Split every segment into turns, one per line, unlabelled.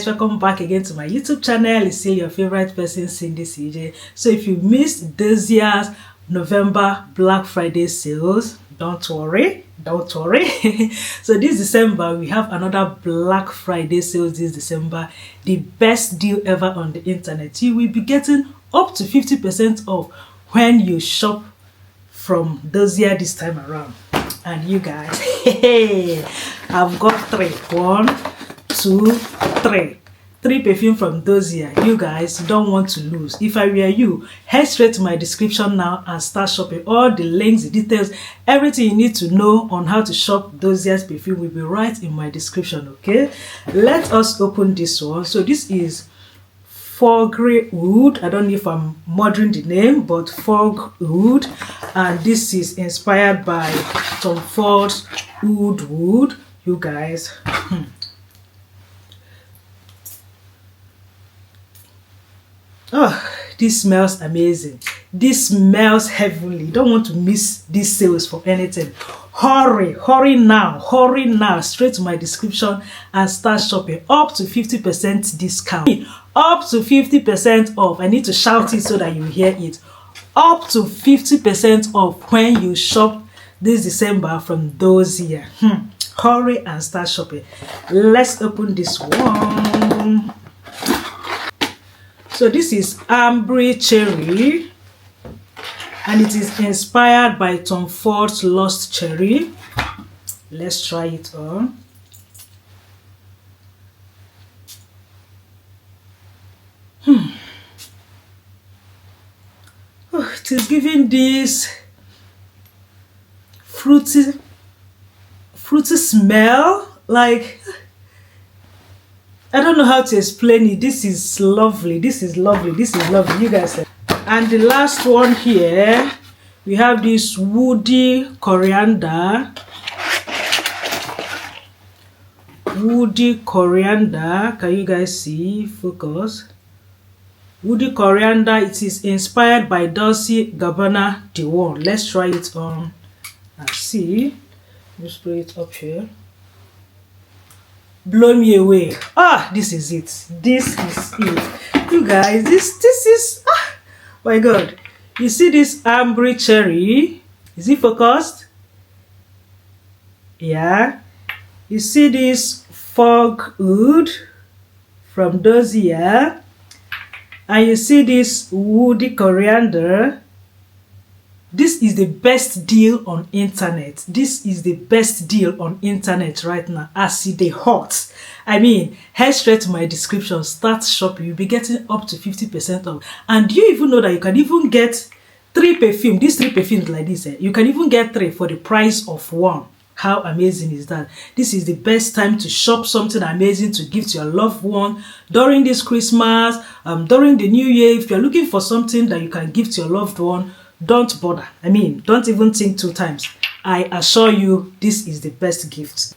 guys, welcome back again to my YouTube channel. It's still your favorite person, Cindy CJ. So if you missed this year's November Black Friday sales, don't worry. So this December we have another Black Friday sales. This December, the best deal ever on the internet. You will be getting up to 50% off when you shop from Dossier this time around. And you guys, hey, I've got three. 1, 2, 3. 3 perfume from Dossier. You guys don't want to lose. If I were you, head straight to my description now and start shopping. All the links, the details, everything you need to know on how to shop Dossier's perfume will be right in my description. Okay, let us open this one. So this is Fog Wood. I don't know if I'm murdering the name, but Fog Wood, and this is inspired by Tom Ford's Wood. You guys, oh, this smells amazing. This smells heavenly. Don't want to miss these sales for anything. Hurry now, straight to my description and start shopping. Up to 50% discount, up to 50% off. I need to shout it so that you hear it. Up to 50% off when you shop this December from Dossier. Hurry and start shopping. Let's open this one. So this is Amber Cherry, and it is inspired by Tom Ford's Lost Cherry. Let's try it on. Oh, it is giving this fruity smell. Like, I don't know how to explain it. This is lovely. You guys. And the last one here, we have this woody coriander. Can you guys see? Focus. Woody coriander. It is inspired by Dolce & Gabbana The One. Let's try it on and see. Just spray it up here. Blow me away. Ah, this is it. You guys, this is, my God. You see this Amber Cherry? Is it focused? Yeah. You see this Fog Wood from Dossier, and you see this woody coriander. This is the best deal on internet. Right now. As they hot. I mean, head straight to my description, start shopping. You'll be getting up to 50% off. And do you even know that you can even get 3 perfumes? These 3 perfumes like this, you can even get 3 for the price of 1. How amazing is that? This is the best time to shop something amazing to give to your loved one during this Christmas, during the New Year. If you're looking for something that you can give to your loved one, don't bother. I mean, don't even think 2 times. I assure you, this is the best gift.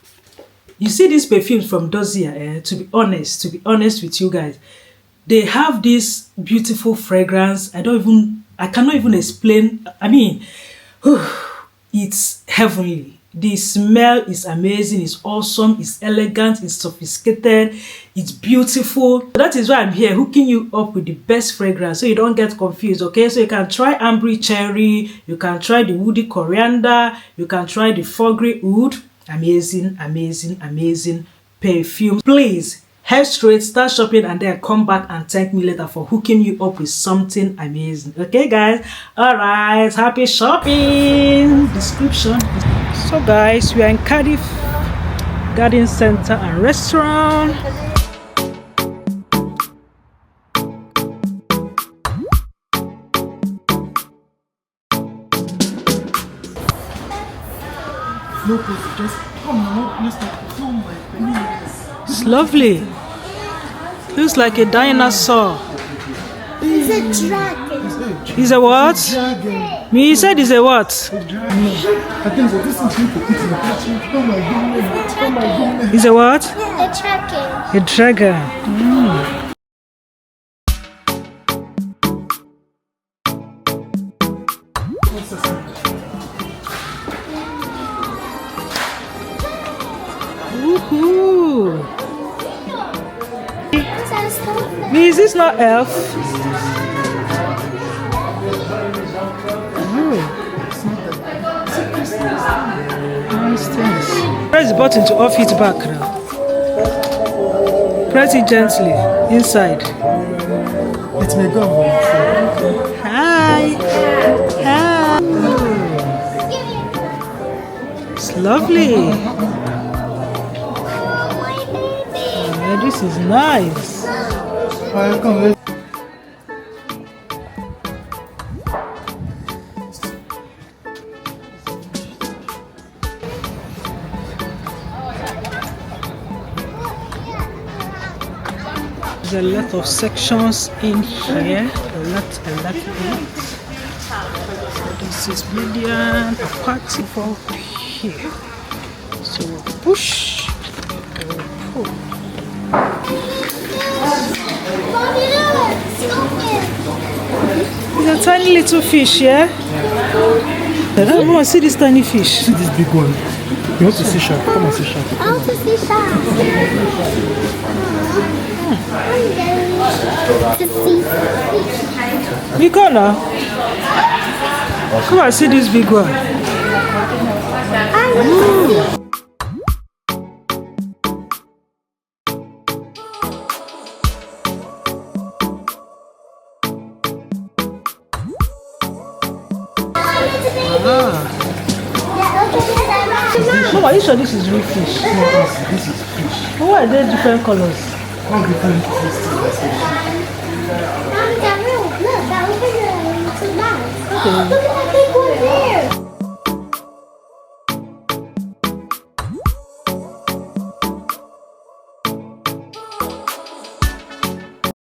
You see these perfumes from Dossier, to be honest with you guys, they have this beautiful fragrance. I cannot even explain. I mean, it's heavenly. The smell is amazing, it's awesome, it's elegant, it's sophisticated, it's beautiful. That is why I'm here hooking you up with the best fragrance so you don't get confused. Okay, so you can try Amber Cherry, you can try the woody coriander, you can try the foggy wood. Amazing perfume. Please head straight, start shopping, and then come back and thank me later for hooking you up with something amazing. Okay guys, all right, happy shopping. Description. So guys, we are in Cardiff Garden Center and Restaurant. It's lovely. Looks like a dinosaur.
It's a dragon.
It's a what? Me, you said it's a what?
I think so. This is people eating. Oh my goodness.
It's a what?
A dragon.
A dragon. Woohoo! Is this not elf? Nice things. Press the button to off it back now. Press it gently inside.
It may go.
Hi. Hi. It's lovely. Oh, this is nice. There's a lot of sections in here. A lot. This is brilliant. A party for here. So we'll push. We'll pull. It's a tiny little fish, yeah? I don't want to see this tiny fish.
See this big one. You want to see shark? Come and see shark.
I want to see shark.
We go now. Come and see this big one. Mama, are you sure this is real fish?
This is fish.
Why are they different colors?
All different fish.
Look, that over there is so nice. Look at that big one there.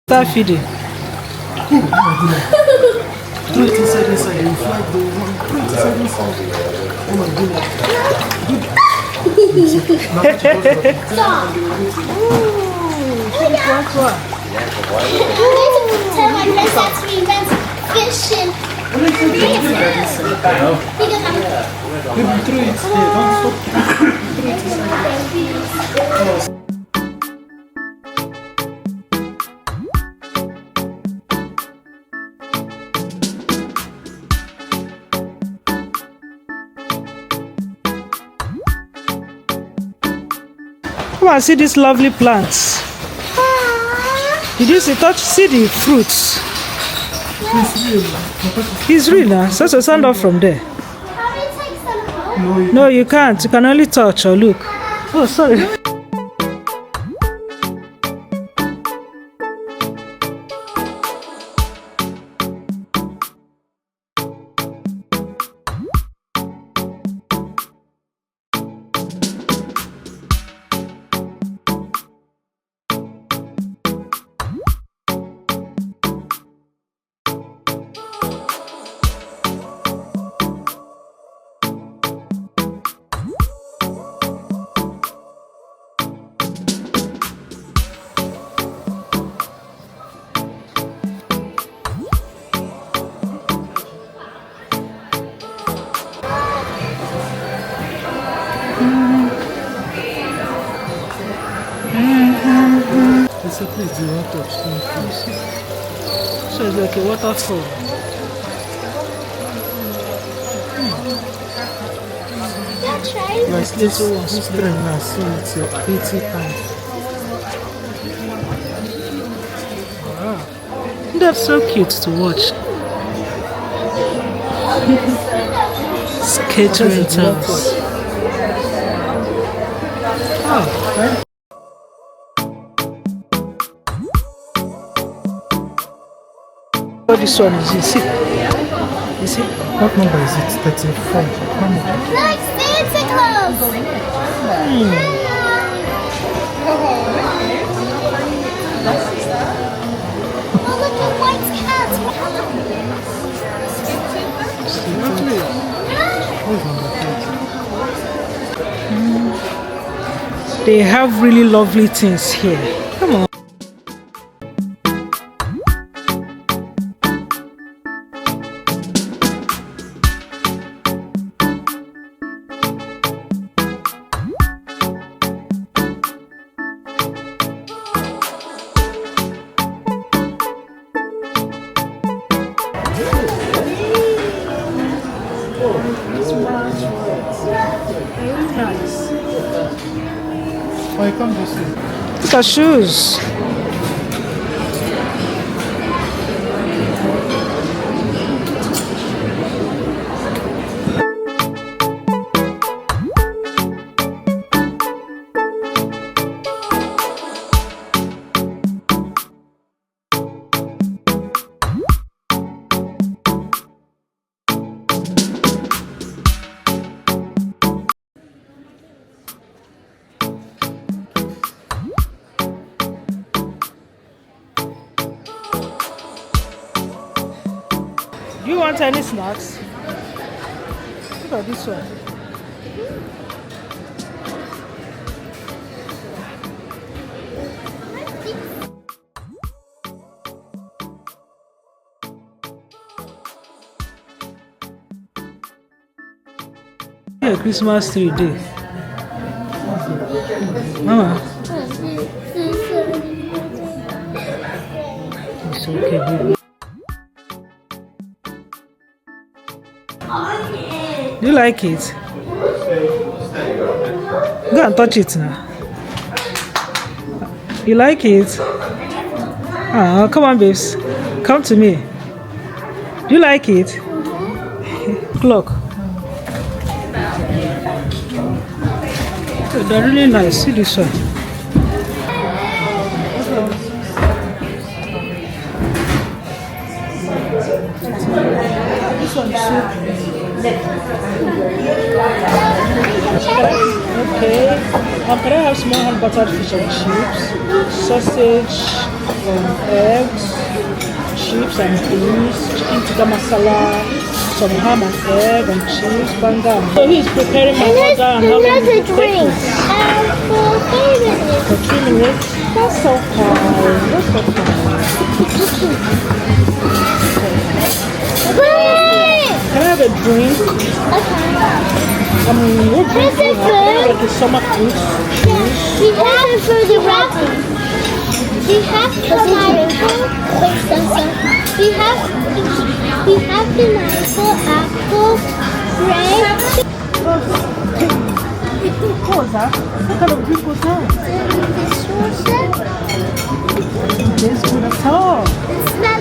Start feeding.
Throw it inside, you fly the one. Throw it inside. Oh my goodness.
Stop. Tell my friends that we went fishing.
Baby, throw it there. Don't stop.
Come and see these lovely plants. Did you see the fruits? It's real now. So stand up from there. No, you can't. You can only touch or look. Oh, sorry.
It's a place you want to touch.
So it's like a waterfall.
That's right.
Like this stream now, so it's 80 pounds.
Wow. That's so cute to watch. Catering towns. Oh. What this one is, you see? You see?
What number is it? 34.
Like Santa Claus. Oh, look at white cats.
They have really lovely things here. Come on. Very nice.
Oh, I come this way.
Look at shoes. Do you want any snacks? Look at this one. Yeah, Christmas tree day. Mama. It's okay, baby. Do you like it? Go and touch it now. You like it? Oh, come on, babes. Come to me. Do you like it? Look. Oh, they're really nice. See this one. This one is okay. Can I have small hand buttered fish and chips, sausage, eggs, chips and beans, chicken tikka masala, some ham and egg and cheese, banga. So he's preparing my order and how long will it take me? For 3 minutes. That's so fine. That's so fine. Can I have a drink?
Okay.
What drink do you have? Can I have like a summer fruit?
We have for the wrapping. We have pineapple. We have pineapple, apple, grape.
What was that? What kind of drink was that?
This was it.
It tastes good at all.
It's not.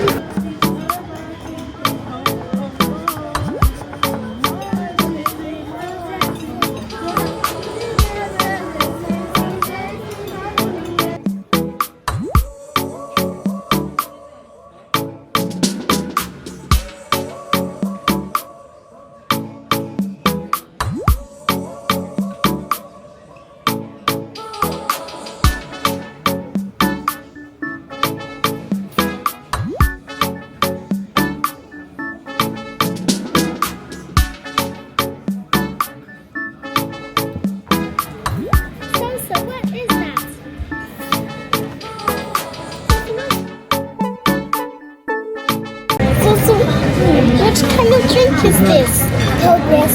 What kind of drink is this? Coke, yes.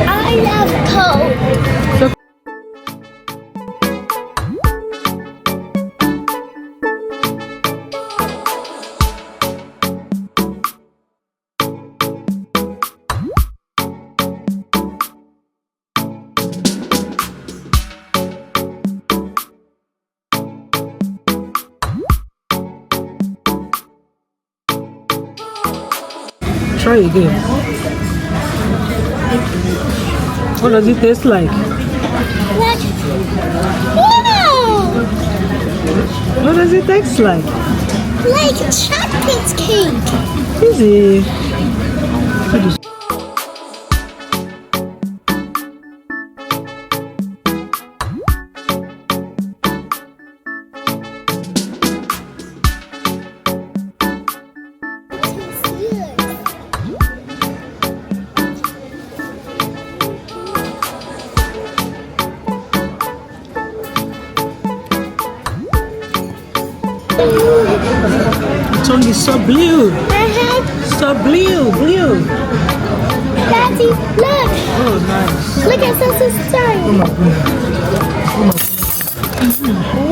I love Coke.
Try again. What does it taste like?
What? Wow!
What does it taste like?
Like chocolate cake.
Easy. The tongue is so blue. So blue.
Daddy, look.
Oh, nice.
Look at Sassa's tongue.
Oh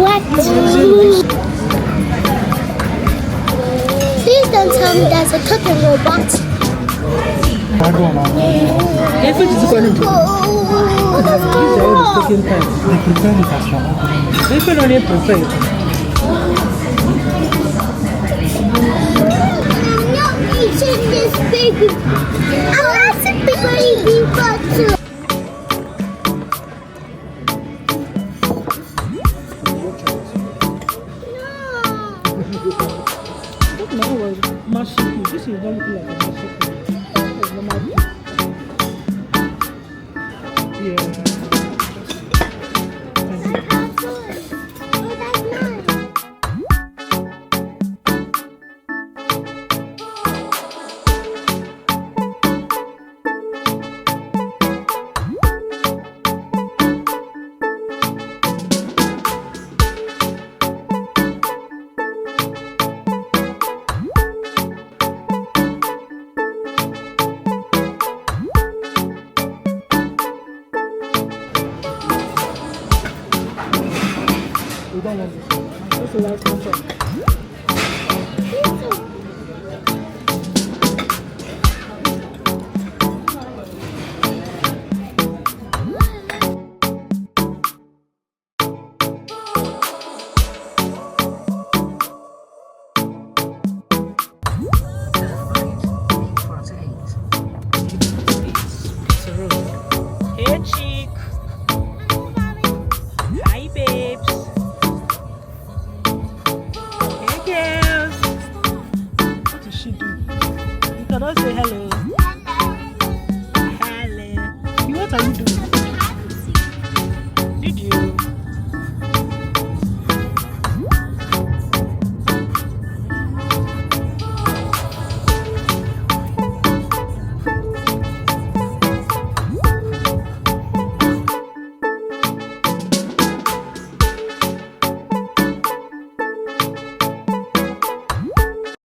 my goodness.
What? Please don't tell me that's a cooking robot.
If it is going to taking time.
They prepare it as well.
If you don't need to prepare it.
I'm not eating this baby. I want to be baby butter.
This is not looking like a massacre. Yeah. Hey chick. Hi babes. Hey girls. What is she doing? You cannot say hello. Hello. What are you doing? Did you?